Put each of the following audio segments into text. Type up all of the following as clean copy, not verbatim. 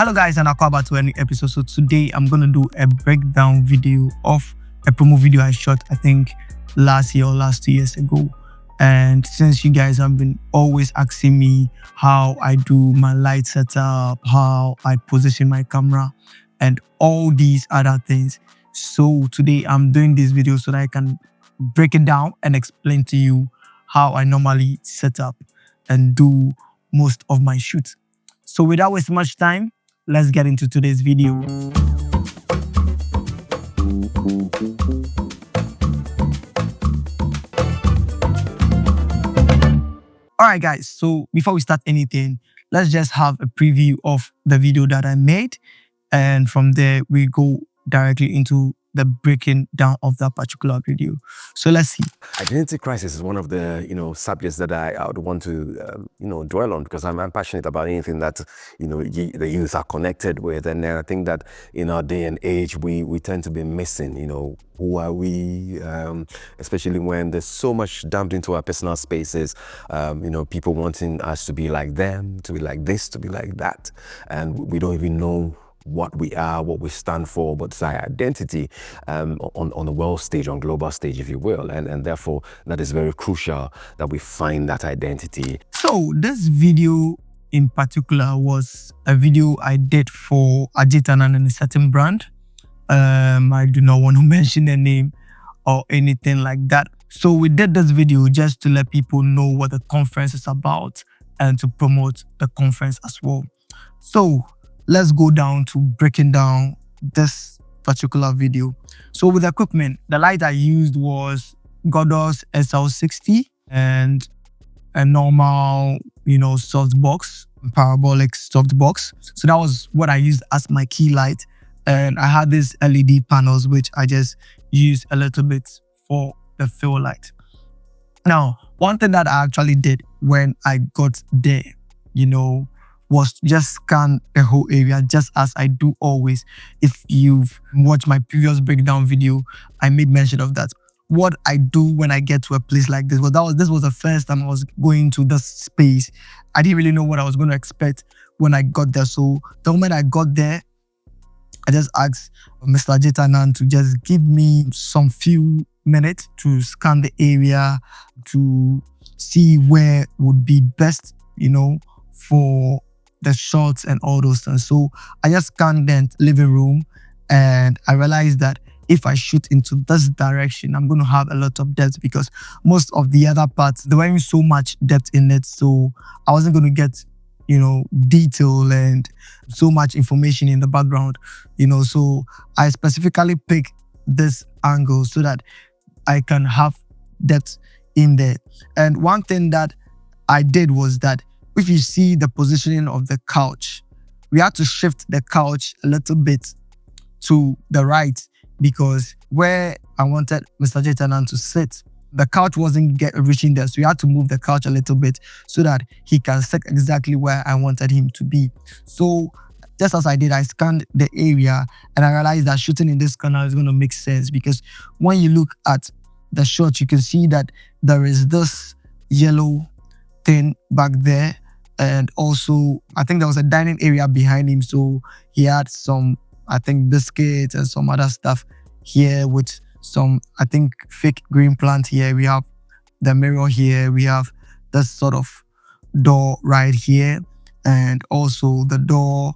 Hello guys, and welcome back to a new episode. So today I'm gonna do a breakdown video of a promo video I shot, I think last year or last 2 years ago. And since you guys have been always asking me how I do my light setup, how I position my camera, and all these other things, so today I'm doing this video so that I can break it down and explain to you how I normally set up and do most of my shoots. So without wasting much time, let's get into today's video. Alright guys, so before we start anything, let's just have a preview of the video that I made, and from there we go directly into the breaking down of that particular video. So let's see. Identity crisis is one of the subjects that I would want to dwell on, because I'm passionate about anything that the youth are connected with, and I think that in our day and age we tend to be missing who are we, especially when there's so much dumped into our personal spaces, people wanting us to be like them, to be like this, to be like that, and we don't even know what we are, what we stand for, but it's our identity on the world stage, on global stage, if you will, and therefore that is very crucial that we find that identity. So this video in particular was a video I did for Ajitanan and a certain brand. I do not want to mention the name or anything like that. So we did this video just to let people know what the conference is about and to promote the conference as well. So let's go down to breaking down this particular video. So with equipment, the light I used was Godox SL60 and a normal, softbox, parabolic softbox. So that was what I used as my key light. And I had these LED panels, which I just used a little bit for the fill light. Now, one thing that I actually did when I got there, was just scan the whole area, just as I do always. If you've watched my previous breakdown video, I made mention of that. What I do when I get to a place like this, this was the first time I was going to this space. I didn't really know what I was going to expect when I got there. So the moment I got there, I just asked Mr. Jetanan to just give me some few minutes to scan the area, to see where would be best, for the shots and all those things. So I just scanned the living room, and I realized that if I shoot into this direction, I'm going to have a lot of depth, because most of the other parts, there weren't so much depth in it. So I wasn't going to get, detail and so much information in the background, So I specifically picked this angle so that I can have depth in there. And one thing that I did was that if you see the positioning of the couch, we had to shift the couch a little bit to the right, because where I wanted Mr. Jetanan to sit, the couch wasn't reaching there. So we had to move the couch a little bit so that he can sit exactly where I wanted him to be. So just as I did, I scanned the area, and I realized that shooting in this corner is going to make sense, because when you look at the shot, you can see that there is this yellow thing back there. And also, I think there was a dining area behind him. So he had some, I think, biscuits and some other stuff here with some, I think, fake green plant here. We have the mirror here. We have this sort of door right here. And also the door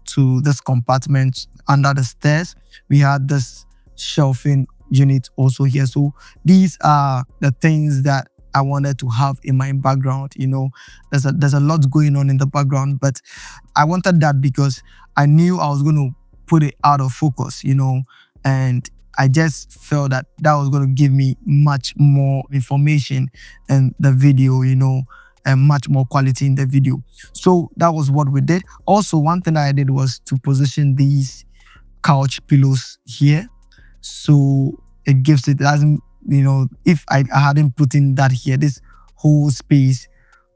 to this compartment under the stairs. We had this shelving unit also here. So these are the things that I wanted to have in my background. There's a lot going on in the background, but I wanted that because I knew I was going to put it out of focus, and I just felt that was going to give me much more information in the video, and much more quality in the video. So that was what we did. Also, one thing I did was to position these couch pillows here. So it gives it, doesn't, if I hadn't put in that here, this whole space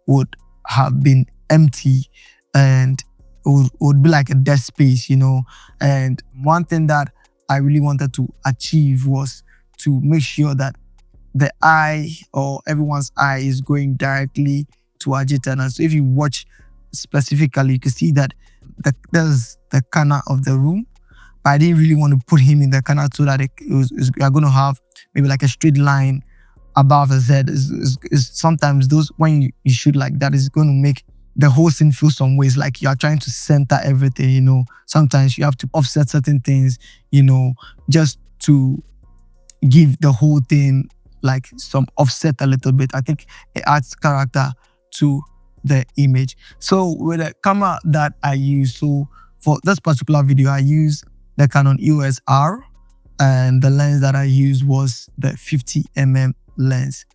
would have been empty, and it would be like a dead space, And one thing that I really wanted to achieve was to make sure that the eye, or everyone's eye, is going directly to Ajitanan. So if you watch specifically, you can see that there's the corner of the room, but I didn't really want to put him in the corner so that we are going to have maybe like a straight line above his head. Is sometimes those, when you shoot like that, is going to make the whole scene feel some ways like you are trying to center everything, you know. Sometimes you have to offset certain things, you know, just to give the whole thing like some offset a little bit. I think it adds character to the image. So with the camera that I use, so for this particular video, I use the Canon EOS R, and the lens that I used was the 50mm lens.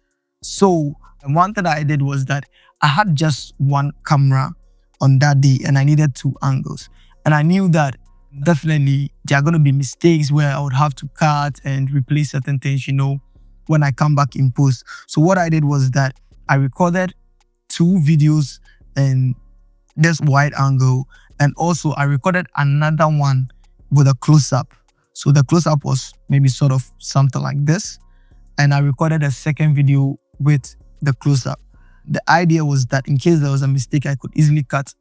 So one thing that I did was that I had just one camera on that day and I needed 2 angles. And I knew that definitely there are going to be mistakes where I would have to cut and replace certain things, you know, when I come back in post. So what I did was that I recorded 2 videos in this wide angle, and also I recorded another one with a close-up. So the close-up was maybe sort of something like this, and I recorded a second video with the close-up. The idea was that in case there was a mistake, I could easily cut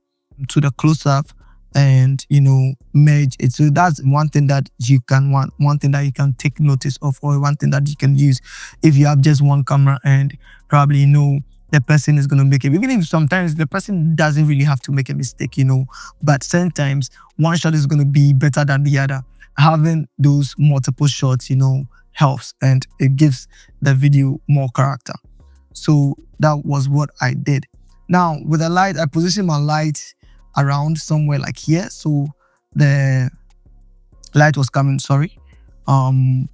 to the close-up and, you know, merge it. So that's one thing that you can one thing that you can take notice of, or one thing that you can use if you have just one camera and probably know the person is going to make it. Even if sometimes the person doesn't really have to make a mistake, you know, but sometimes one shot is going to be better than the other. Having those multiple shots, you know, helps, and it gives the video more character. So that was what I did. Now with the light, I positioned my light around somewhere like here. So the light was coming, the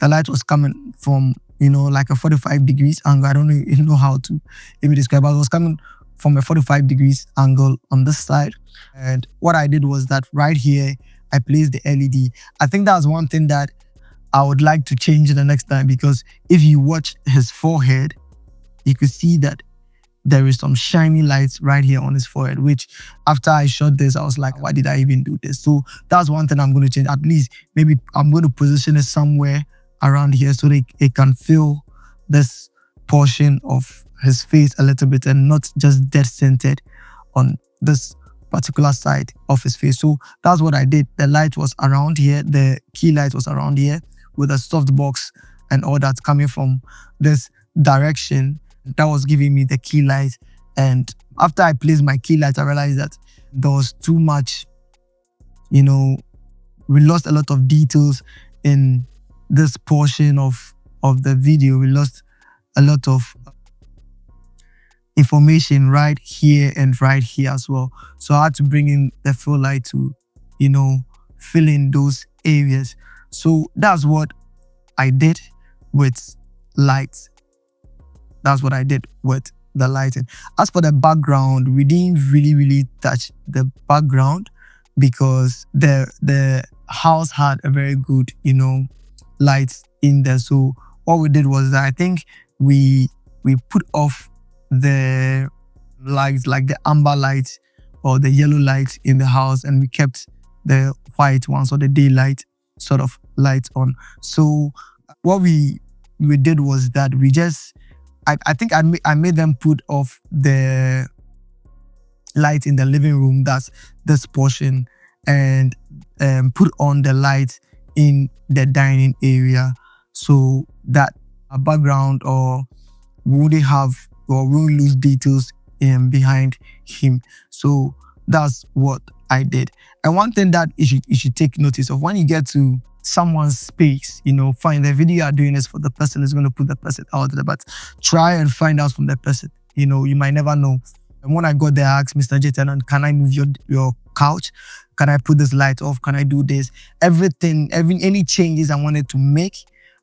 light was coming from, you know, like a 45 degrees angle. I don't even know how to even describe, but it was coming from a 45 degrees angle on this side. And what I did was that right here, I placed the LED. I think that's one thing that I would like to change the next time, because if you watch his forehead, you could see that there is some shiny lights right here on his forehead, which after I shot this, I was like, why did I even do this? So that's one thing I'm going to change. At least maybe I'm going to position it somewhere around here so that it can fill this portion of his face a little bit and not just dead centered on this particular side of his face. So that's what I did. The light was around here. The key light was around here with a softbox and all that coming from this direction. That was giving me the key light. And after I placed my key light, I realized that there was too much, you know, we lost a lot of details in this portion of the video. We lost a lot of information right here and right here as well. So I had to bring in the fill light to, you know, fill in those areas. So that's what I did with lights. That's what I did with the lighting. As for the background, we didn't really touch the background because the house had a very good, you know, lights in there. So what we did was that I think we put off the lights, like the amber light or the yellow light in the house, and we kept the white ones or the daylight sort of lights on. So what we did was that we just, I think I made them put off the light in the living room, that's this portion, and put on the light in the dining area, so that a background or we wouldn't have, or we won't lose details behind him. So that's what I did. And one thing that you should take notice of when you get to someone's space, you know, find the video you are doing is for the person is going to put the person out there, but try and find out from the person. You know, you might never know. And when I got there, I asked Mr. Jayton, can I move your couch? Can I put this light off? Can I do this? Everything, any changes I wanted to make,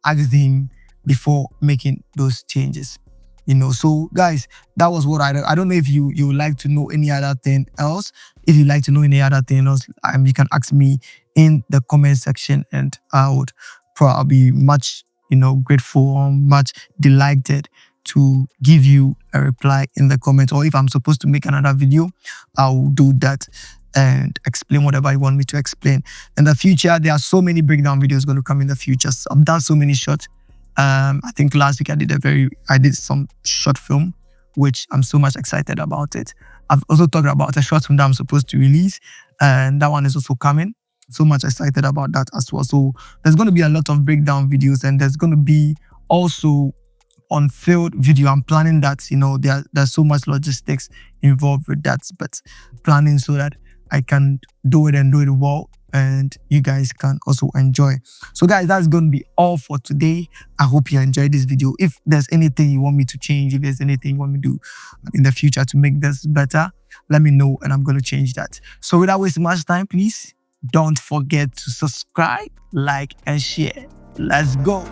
asked him before making those changes. You know, so guys, that was what I don't know if you would like to know any other thing else. If you like to know any other thing else, you can ask me in the comment section, and I would probably be much, you know, grateful or much delighted to give you a reply in the comments. Or if I'm supposed to make another video, I'll do that and explain whatever you want me to explain. In the future, there are so many breakdown videos going to come in the future. So I've done so many shots. I think last week I did some short film, which I'm so much excited about it. I've also talked about a short film that I'm supposed to release, and that one is also coming. So much excited about that as well. So there's going to be a lot of breakdown videos, and there's going to be also on field video. I'm planning that, there's so much logistics involved with that, but planning so that I can do it and do it well, and you guys can also enjoy. So guys, that's going to be all for today. I hope you enjoyed this video. If there's anything you want me to change, if there's anything you want me to do in the future to make this better, let me know and I'm going to change that. So without wasting much time, please don't forget to subscribe, like, and share. Let's go.